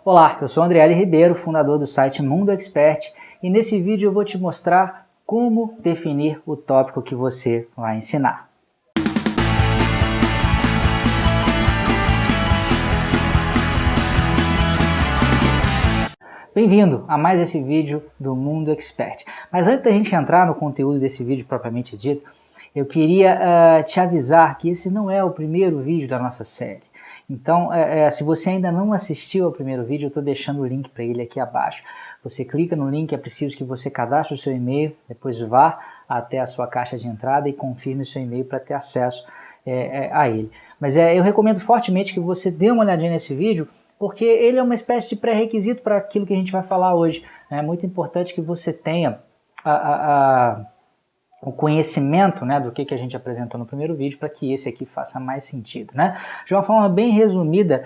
Olá, eu sou André L. Ribeiro, fundador do site Mundo Expert, e nesse vídeo eu vou te mostrar como definir o tópico que você vai ensinar. Bem-vindo a mais esse vídeo do Mundo Expert. Mas antes da gente entrar no conteúdo desse vídeo propriamente dito, eu queria te avisar que esse não é o primeiro vídeo da nossa série. Então, se você ainda não assistiu ao primeiro vídeo, eu estou deixando o link para ele aqui abaixo. Você clica no link, é preciso que você cadastre o seu e-mail, depois vá até a sua caixa de entrada e confirme o seu e-mail para ter acesso a ele. Mas eu recomendo fortemente que você dê uma olhadinha nesse vídeo, porque ele é uma espécie de pré-requisito para aquilo que a gente vai falar hoje. É muito importante que você tenha o conhecimento, né, do que a gente apresentou no primeiro vídeo, para que esse aqui faça mais sentido, né? De uma forma bem resumida,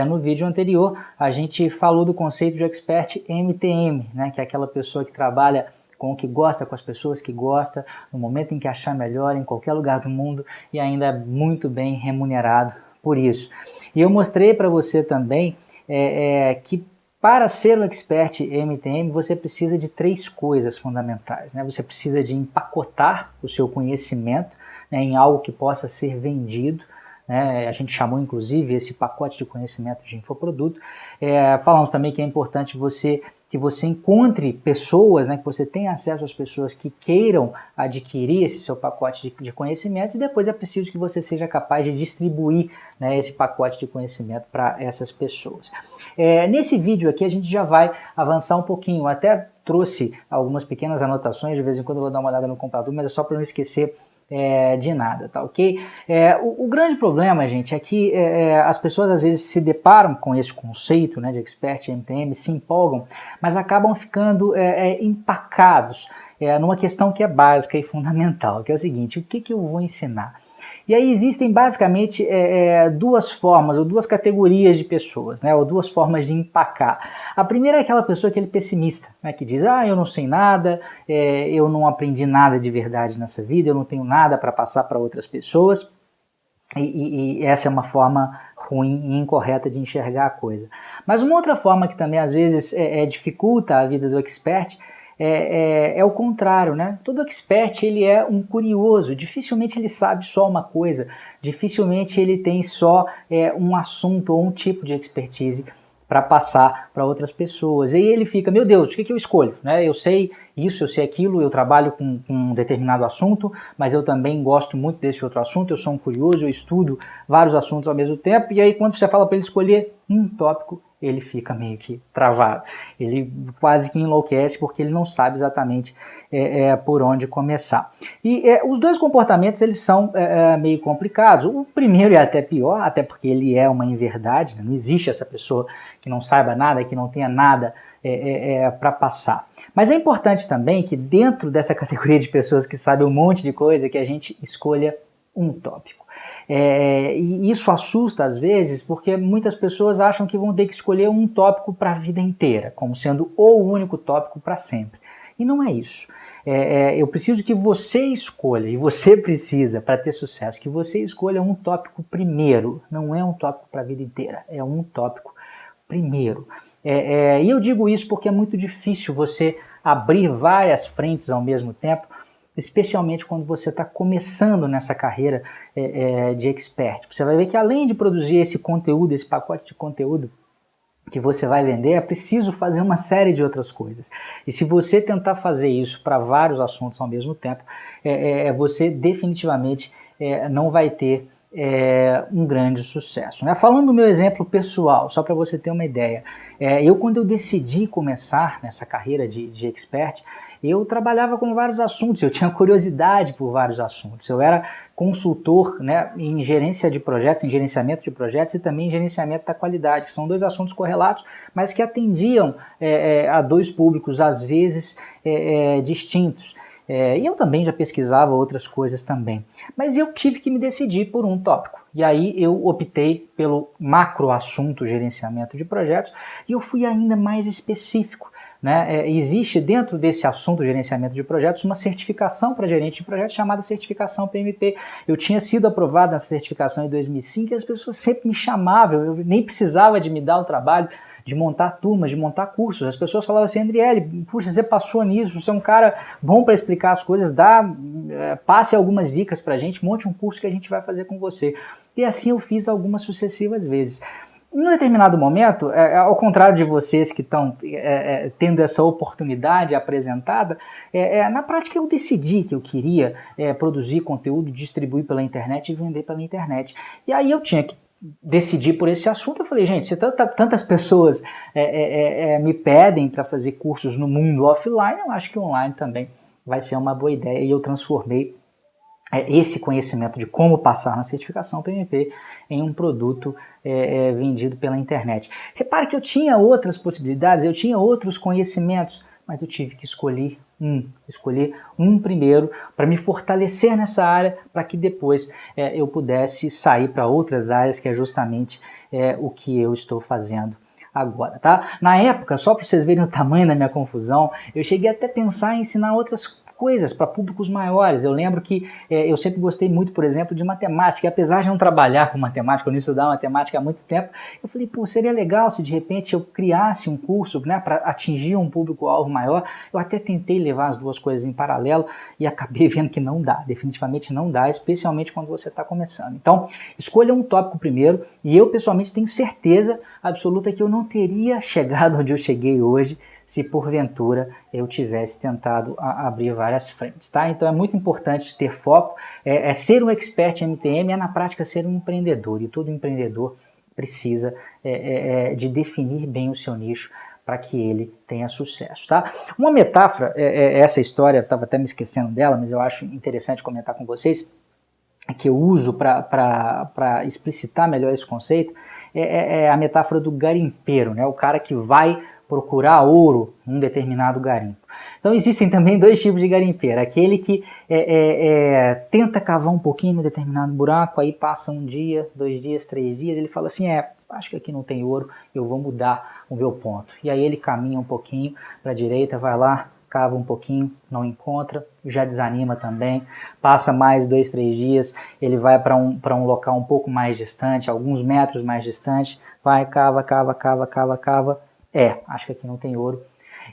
no vídeo anterior, a gente falou do conceito de expert MTM, né, que é aquela pessoa que trabalha com o que gosta, com as pessoas que gosta, no momento em que achar melhor, em qualquer lugar do mundo, e ainda muito bem remunerado por isso. E eu mostrei para você também que para ser um expert MTM, você precisa de 3 coisas fundamentais, né? Você precisa de empacotar o seu conhecimento, né, em algo que possa ser vendido, né? A gente chamou inclusive esse pacote de conhecimento de infoproduto. Falamos também que é importante que você encontre pessoas, né, que você tenha acesso às pessoas que queiram adquirir esse seu pacote de conhecimento, e depois é preciso que você seja capaz de distribuir, né, esse pacote de conhecimento para essas pessoas. Nesse vídeo aqui a gente já vai avançar um pouquinho. Eu até trouxe algumas pequenas anotações, de vez em quando eu vou dar uma olhada no computador, mas é só para não esquecer de nada, tá ok? O grande problema, gente, é que as pessoas às vezes se deparam com esse conceito, né, de expert MTM, se empolgam, mas acabam ficando empacados numa questão que é básica e fundamental, que é o seguinte: o que eu vou ensinar? E aí existem basicamente 2 formas, ou 2 categorias de pessoas, né, ou 2 formas de empacar. A primeira é aquela pessoa, aquele pessimista, né, que diz: eu não sei nada, eu não aprendi nada de verdade nessa vida, eu não tenho nada para passar para outras pessoas, e essa é uma forma ruim e incorreta de enxergar a coisa. Mas uma outra forma que também às vezes dificulta a vida do expert é o contrário, né? Todo expert, ele é um curioso, dificilmente ele sabe só uma coisa, dificilmente ele tem só um assunto ou um tipo de expertise para passar para outras pessoas. E aí ele fica: meu Deus, o que eu escolho? Né? Eu sei isso, eu sei aquilo, eu trabalho com um determinado assunto, mas eu também gosto muito desse outro assunto, eu sou um curioso, eu estudo vários assuntos ao mesmo tempo, e aí quando você fala para ele escolher um tópico, ele fica meio que travado, ele quase que enlouquece, porque ele não sabe exatamente por onde começar. E os 2 comportamentos, eles são meio complicados. O primeiro é até pior, até porque ele é uma inverdade, né? Não existe essa pessoa que não saiba nada, que não tenha nada para passar. Mas é importante também que dentro dessa categoria de pessoas que sabem um monte de coisa, que a gente escolha um tópico. E isso assusta às vezes, porque muitas pessoas acham que vão ter que escolher um tópico para a vida inteira, como sendo o único tópico para sempre. E não é isso. Eu preciso que você escolha, e você precisa, para ter sucesso, que você escolha um tópico primeiro. Não é um tópico para a vida inteira, é um tópico primeiro. E eu digo isso porque é muito difícil você abrir várias frentes ao mesmo tempo, especialmente quando você está começando nessa carreira de expert. Você vai ver que além de produzir esse conteúdo, esse pacote de conteúdo que você vai vender, é preciso fazer uma série de outras coisas. E se você tentar fazer isso para vários assuntos ao mesmo tempo, você definitivamente não vai ter um grande sucesso, né? Falando do meu exemplo pessoal, só para você ter uma ideia, quando eu decidi começar nessa carreira de expert, eu trabalhava com vários assuntos, eu tinha curiosidade por vários assuntos, eu era consultor, né, em gerência de projetos, em gerenciamento de projetos e também em gerenciamento da qualidade, que são 2 assuntos correlatos, mas que atendiam a 2 públicos, às vezes, distintos. E eu também já pesquisava outras coisas também, mas eu tive que me decidir por um tópico, e aí eu optei pelo macro assunto gerenciamento de projetos, e eu fui ainda mais específico, né? Existe dentro desse assunto gerenciamento de projetos uma certificação para gerente de projetos chamada certificação PMP. Eu tinha sido aprovado nessa certificação em 2005 e as pessoas sempre me chamavam, eu nem precisava de me dar o trabalho de montar turmas, de montar cursos. As pessoas falavam assim, Andriele, puxa, você passou nisso, você é um cara bom para explicar as coisas, passe algumas dicas para a gente, monte um curso que a gente vai fazer com você. E assim eu fiz algumas sucessivas vezes. Em um determinado momento, ao contrário de vocês que estão tendo essa oportunidade apresentada, na prática eu decidi que eu queria produzir conteúdo, distribuir pela internet e vender pela internet. E aí eu tinha que decidir por esse assunto. Eu falei, gente, se tantas pessoas me pedem para fazer cursos no mundo offline, eu acho que online também vai ser uma boa ideia. E eu transformei esse conhecimento de como passar na certificação PMP em um produto vendido pela internet. Repare que eu tinha outras possibilidades, eu tinha outros conhecimentos, mas eu tive que escolher um primeiro para me fortalecer nessa área, para que depois eu pudesse sair para outras áreas, que é justamente o que eu estou fazendo agora, tá? Na época, só para vocês verem o tamanho da minha confusão, eu cheguei até a pensar em ensinar outras coisas para públicos maiores. Eu lembro que eu sempre gostei muito, por exemplo, de matemática, e apesar de não trabalhar com matemática, eu não estudar matemática há muito tempo, eu falei, pô, seria legal se de repente eu criasse um curso, né, para atingir um público-alvo maior. Eu até tentei levar as duas coisas em paralelo e acabei vendo que não dá, definitivamente não dá, especialmente quando você está começando. Então, escolha um tópico primeiro, e eu pessoalmente tenho certeza absoluta que eu não teria chegado onde eu cheguei hoje se porventura eu tivesse tentado abrir várias frentes, tá? Então é muito importante ter foco, ser um expert em MTM, na prática ser um empreendedor, e todo empreendedor precisa de definir bem o seu nicho para que ele tenha sucesso, tá? Uma metáfora, essa história, estava até me esquecendo dela, mas eu acho interessante comentar com vocês, que eu uso para explicitar melhor esse conceito, é a metáfora do garimpeiro, né? O cara que vai procurar ouro num determinado garimpo. Então existem também dois tipos de garimpeiro. Aquele que tenta cavar um pouquinho no determinado buraco, aí passa um dia, 2 dias, 3 dias, ele fala assim, acho que aqui não tem ouro, eu vou mudar o meu ponto. E aí ele caminha um pouquinho para a direita, vai lá, cava um pouquinho, não encontra, já desanima também, passa mais 2, 3 dias, ele vai para um local um pouco mais distante, alguns metros mais distante, vai, cava, acho que aqui não tem ouro.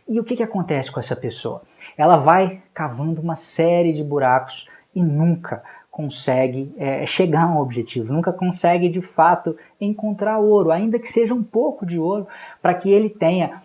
E o que acontece com essa pessoa? Ela vai cavando uma série de buracos e nunca consegue chegar a um objetivo, nunca consegue de fato encontrar ouro, ainda que seja um pouco de ouro, para que ele tenha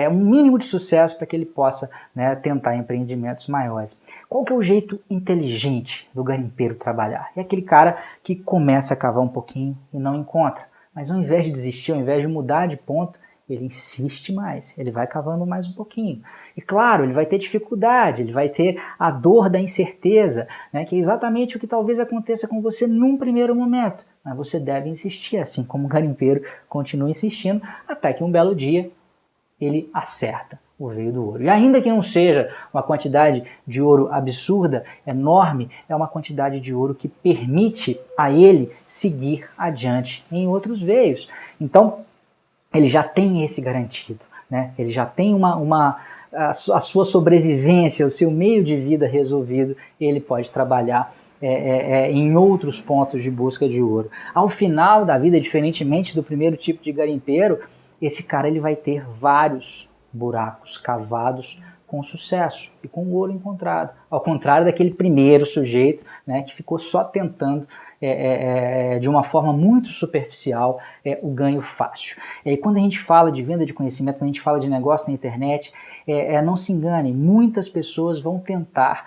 um mínimo de sucesso, para que ele possa, né, tentar empreendimentos maiores. Qual que é o jeito inteligente do garimpeiro trabalhar? É aquele cara que começa a cavar um pouquinho e não encontra, mas ao invés de desistir, ao invés de mudar de ponto, ele insiste mais, ele vai cavando mais um pouquinho. E claro, ele vai ter dificuldade, ele vai ter a dor da incerteza, né, que é exatamente o que talvez aconteça com você num primeiro momento. Mas você deve insistir, assim como o garimpeiro continua insistindo, até que um belo dia ele acerta o veio do ouro. E ainda que não seja uma quantidade de ouro absurda, enorme, é uma quantidade de ouro que permite a ele seguir adiante em outros veios. Então, ele já tem esse garantido, né? Ele já tem a sua sobrevivência, o seu meio de vida resolvido, e ele pode trabalhar em outros pontos de busca de ouro. Ao final da vida, diferentemente do primeiro tipo de garimpeiro, esse cara ele vai ter vários buracos cavados com sucesso e com ouro encontrado, ao contrário daquele primeiro sujeito, né, que ficou só tentando de uma forma muito superficial o ganho fácil. E quando a gente fala de venda de conhecimento, quando a gente fala de negócio na internet, não se enganem, muitas pessoas vão tentar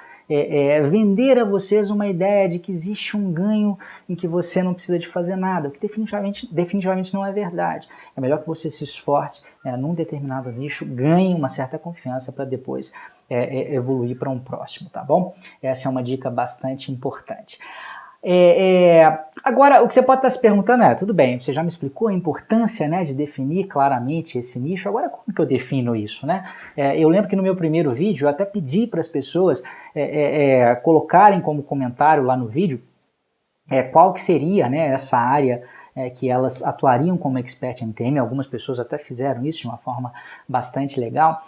vender a vocês uma ideia de que existe um ganho em que você não precisa de fazer nada, o que definitivamente não é verdade. É melhor que você se esforce num determinado nicho, ganhe uma certa confiança para depois evoluir para um próximo, tá bom? Essa é uma dica bastante importante. Agora, o que você pode estar se perguntando tudo bem, você já me explicou a importância, né, de definir claramente esse nicho, agora como que eu defino isso, né? Eu lembro que no meu primeiro vídeo eu até pedi para as pessoas colocarem como comentário lá no vídeo qual que seria, né, essa área que elas atuariam como expert MTM, algumas pessoas até fizeram isso de uma forma bastante legal.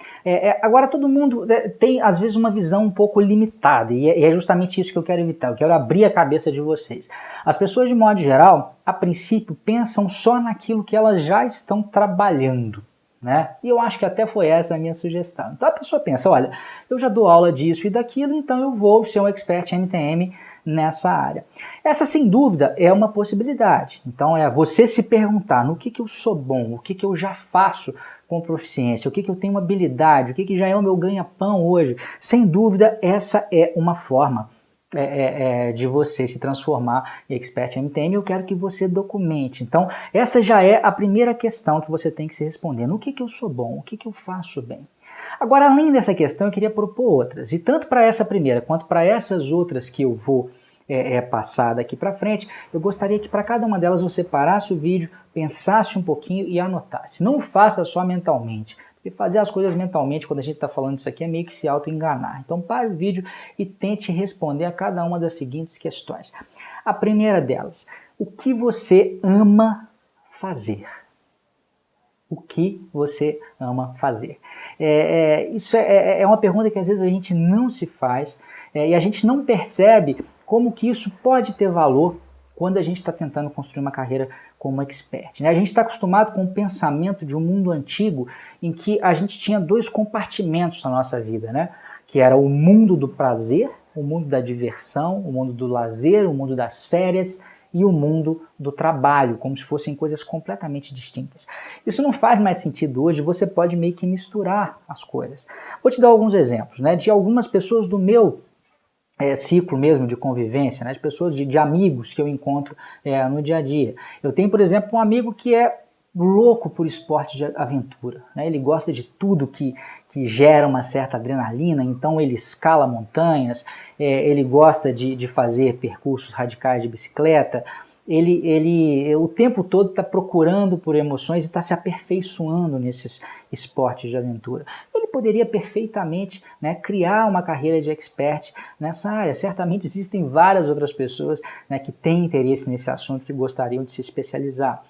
Agora todo mundo tem às vezes uma visão um pouco limitada, e é justamente isso que eu quero evitar, eu quero abrir a cabeça de vocês. As pessoas de modo geral, a princípio, pensam só naquilo que elas já estão trabalhando, né? E eu acho que até foi essa a minha sugestão. Então a pessoa pensa, olha, eu já dou aula disso e daquilo, então eu vou ser um expert MTM nessa área. Essa, sem dúvida, é uma possibilidade. Então é você se perguntar no que eu sou bom, o que eu já faço com proficiência, o que eu tenho habilidade, o que já é o meu ganha-pão hoje. Sem dúvida, essa é uma forma de você se transformar em expert MTM. Eu quero que você documente. Então, essa já é a primeira questão que você tem que se responder. No que eu sou bom? O que eu faço bem? Agora, além dessa questão, eu queria propor outras. E tanto para essa primeira quanto para essas outras que eu vou passar daqui para frente, eu gostaria que para cada uma delas você parasse o vídeo, pensasse um pouquinho e anotasse. Não faça só mentalmente. E fazer as coisas mentalmente, quando a gente está falando isso aqui, é meio que se auto-enganar. Então pare o vídeo e tente responder a cada uma das seguintes questões. A primeira delas, o que você ama fazer? O que você ama fazer? Isso é uma pergunta que às vezes a gente não se faz e a gente não percebe como que isso pode ter valor quando a gente está tentando construir uma carreira como expert, né? A gente está acostumado com o pensamento de um mundo antigo em que a gente tinha dois compartimentos na nossa vida, né? Que era o mundo do prazer, o mundo da diversão, o mundo do lazer, o mundo das férias e o mundo do trabalho, como se fossem coisas completamente distintas. Isso não faz mais sentido hoje, você pode meio que misturar as coisas. Vou te dar alguns exemplos, né? De algumas pessoas do meu ciclo mesmo de convivência, né, de pessoas, de amigos que eu encontro no dia a dia. Eu tenho, por exemplo, um amigo que é louco por esporte de aventura, né? Ele gosta de tudo que gera uma certa adrenalina, então ele escala montanhas, ele gosta de fazer percursos radicais de bicicleta, ele o tempo todo está procurando por emoções e está se aperfeiçoando nesses esportes de aventura. Ele poderia perfeitamente, né, criar uma carreira de expert nessa área. Certamente existem várias outras pessoas, né, que têm interesse nesse assunto, que gostariam de se especializar.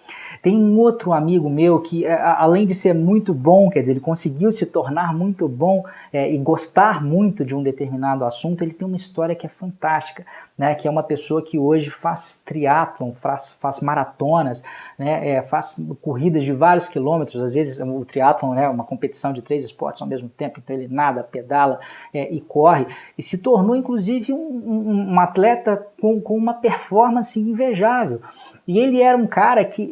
Tem um outro amigo meu que, além de ser muito bom, quer dizer, ele conseguiu se tornar muito bom e gostar muito de um determinado assunto, ele tem uma história que é fantástica, né, que é uma pessoa que hoje faz triatlon, faz maratonas, né, faz corridas de vários quilômetros. Às vezes o triatlon é uma competição de 3 esportes ao mesmo tempo, então ele nada, pedala e corre, e se tornou inclusive um atleta com uma performance invejável. E ele era um cara que,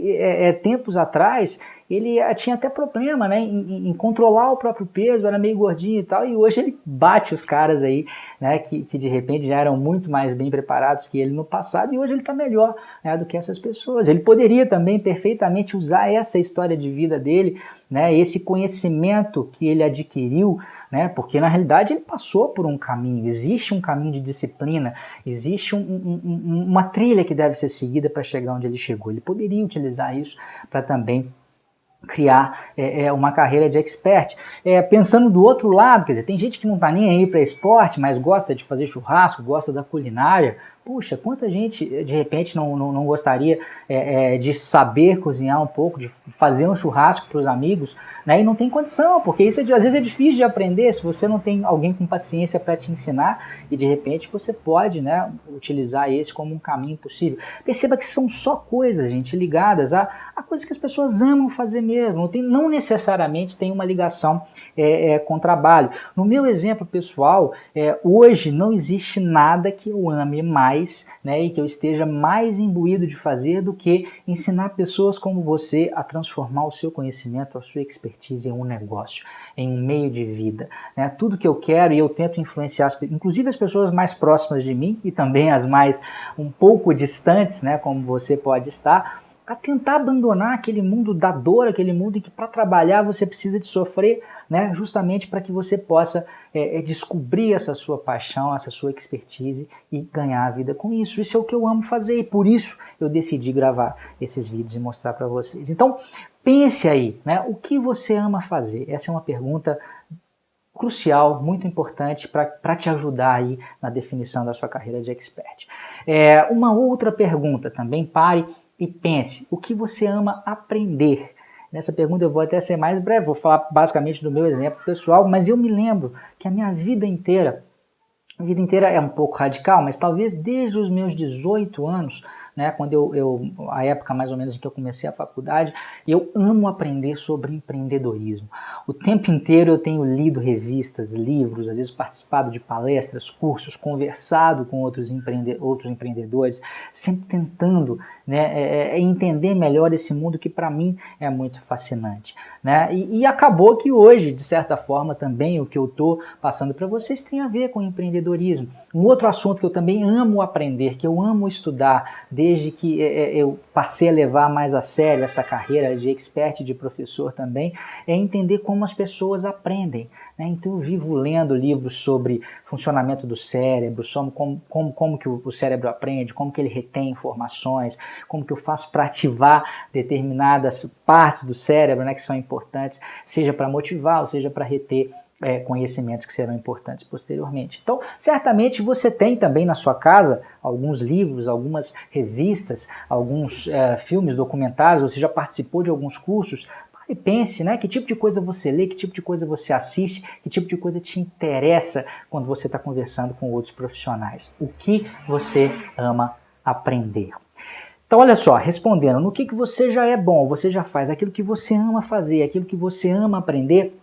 tempos atrás, ele tinha até problema, né, em controlar o próprio peso, era meio gordinho e tal, e hoje ele bate os caras aí, né, que de repente já eram muito mais bem preparados que ele no passado, e hoje ele está melhor, né, do que essas pessoas. Ele poderia também perfeitamente usar essa história de vida dele, né, esse conhecimento que ele adquiriu, né, porque na realidade ele passou por um caminho, existe um caminho de disciplina, existe uma trilha que deve ser seguida para chegar onde ele chegou. Ele poderia utilizar isso para também criar uma carreira de expert. Pensando do outro lado, quer dizer, tem gente que não está nem aí para esporte, mas gosta de fazer churrasco, gosta da culinária. Puxa, quanta gente de repente não gostaria de saber cozinhar um pouco, de fazer um churrasco para os amigos, né? E não tem condição, porque isso às vezes é difícil de aprender se você não tem alguém com paciência para te ensinar, e de repente você pode, né, utilizar esse como um caminho possível. Perceba que são só coisas, gente, ligadas a coisas que as pessoas amam fazer mesmo, não necessariamente tem uma ligação com trabalho. No meu exemplo pessoal, hoje não existe nada que eu ame mais, né, e que eu esteja mais imbuído de fazer do que ensinar pessoas como você a transformar o seu conhecimento, a sua expertise em um negócio, em um meio de vida, né? Tudo que eu quero, e eu tento influenciar, inclusive as pessoas mais próximas de mim e também as mais um pouco distantes, né, como você pode estar, a tentar abandonar aquele mundo da dor, aquele mundo em que para trabalhar você precisa de sofrer, né, justamente para que você possa descobrir essa sua paixão, essa sua expertise e ganhar a vida com isso. Isso é o que eu amo fazer e por isso eu decidi gravar esses vídeos e mostrar para vocês. Então, pense aí, né, o que você ama fazer? Essa é uma pergunta crucial, muito importante para te ajudar aí na definição da sua carreira de expert. Uma outra pergunta também, pare e pense, o que você ama aprender? Nessa pergunta eu vou até ser mais breve, vou falar basicamente do meu exemplo pessoal, mas eu me lembro que a minha vida inteira é um pouco radical, mas talvez desde os meus 18 anos, né, quando a época mais ou menos em que eu comecei a faculdade, eu amo aprender sobre empreendedorismo. O tempo inteiro eu tenho lido revistas, livros, às vezes participado de palestras, cursos, conversado com outros empreendedores, sempre tentando, né, entender melhor esse mundo que para mim é muito fascinante, né? E acabou que hoje, de certa forma, também o que eu estou passando para vocês tem a ver com empreendedorismo. Um outro assunto que eu também amo aprender, que eu amo estudar, desde que eu passei a levar mais a sério essa carreira de expert, de professor também, é entender como as pessoas aprendem, né? Então eu vivo lendo livros sobre funcionamento do cérebro, sobre como que o cérebro aprende, como que ele retém informações, como que eu faço para ativar determinadas partes do cérebro, né, que são importantes, seja para motivar ou seja para reter conhecimentos que serão importantes posteriormente. Então, certamente você tem também na sua casa alguns livros, algumas revistas, alguns filmes, documentários, você já participou de alguns cursos. E pense, né, que tipo de coisa você lê, que tipo de coisa você assiste, que tipo de coisa te interessa quando você está conversando com outros profissionais. O que você ama aprender. Então, olha só, respondendo, no que você já é bom, você já faz aquilo que você ama fazer, aquilo que você ama aprender,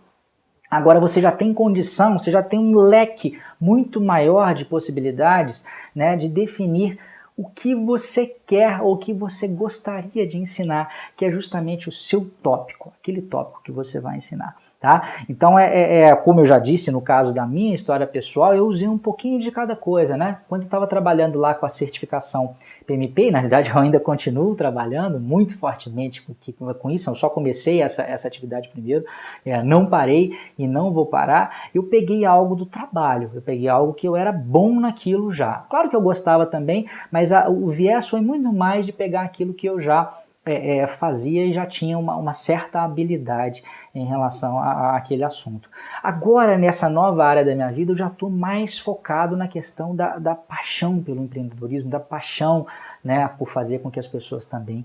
agora você já tem condição, você já tem um leque muito maior de possibilidades, né, de definir o que você quer ou o que você gostaria de ensinar, que é justamente o seu tópico, aquele tópico que você vai ensinar. Tá? Então, como eu já disse, no caso da minha história pessoal, eu usei um pouquinho de cada coisa, né? Quando eu estava trabalhando lá com a certificação PMP, na verdade eu ainda continuo trabalhando muito fortemente com isso, eu só comecei essa atividade primeiro, não parei e não vou parar, eu peguei algo do trabalho, eu peguei algo que eu era bom naquilo já. Claro que eu gostava também, mas o viés foi muito mais de pegar aquilo que eu já fazia e já tinha uma certa habilidade em relação àquele assunto. Agora, nessa nova área da minha vida, eu já estou mais focado na questão da paixão pelo empreendedorismo, da paixão, né, por fazer com que as pessoas também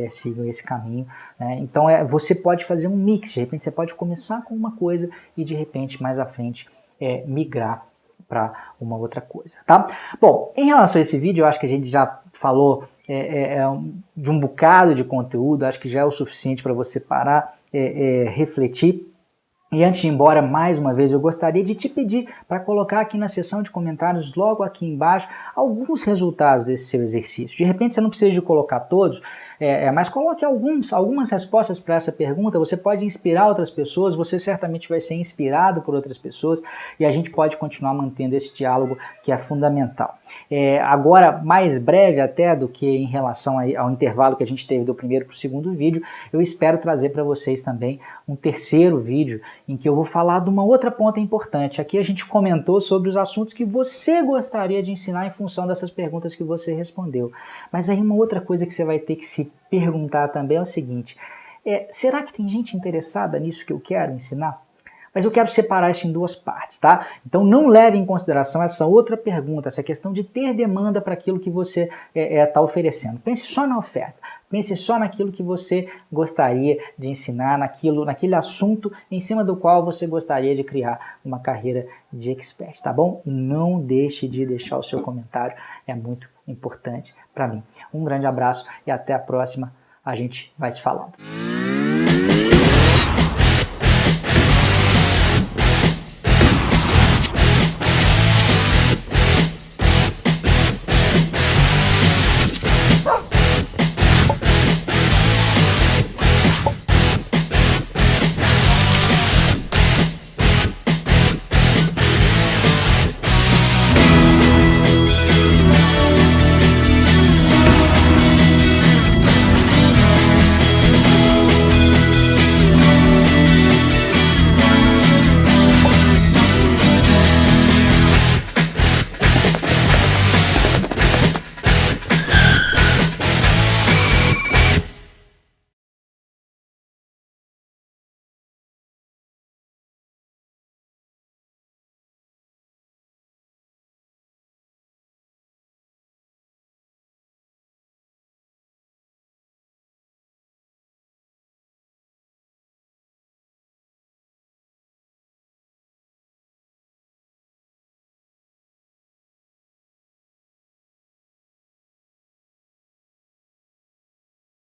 sigam esse caminho, né? Então, você pode fazer um mix, de repente você pode começar com uma coisa e de repente, mais à frente, migrar para uma outra coisa, tá? Bom, em relação a esse vídeo, eu acho que a gente já falou de um bocado de conteúdo, acho que já é o suficiente para você parar, refletir. E antes de ir embora, mais uma vez, eu gostaria de te pedir para colocar aqui na seção de comentários, logo aqui embaixo, alguns resultados desse seu exercício. De repente você não precisa de colocar todos, mas coloque algumas respostas para essa pergunta. Você pode inspirar outras pessoas, você certamente vai ser inspirado por outras pessoas e a gente pode continuar mantendo esse diálogo que é fundamental. Agora, mais breve até do que em relação ao intervalo que a gente teve do primeiro para o segundo vídeo, eu espero trazer para vocês também um terceiro vídeo em que eu vou falar de uma outra ponta importante. Aqui a gente comentou sobre os assuntos que você gostaria de ensinar em função dessas perguntas que você respondeu. Mas aí uma outra coisa que você vai ter que se perguntar também é o seguinte, será que tem gente interessada nisso que eu quero ensinar? Mas eu quero separar isso em duas partes, tá? Então não leve em consideração essa outra pergunta, essa questão de ter demanda para aquilo que você está oferecendo. Pense só na oferta, pense só naquilo que você gostaria de ensinar, naquele assunto em cima do qual você gostaria de criar uma carreira de expert, tá bom? E não deixe de deixar o seu comentário, é muito importante para mim. Um grande abraço e até a próxima, a gente vai se falando.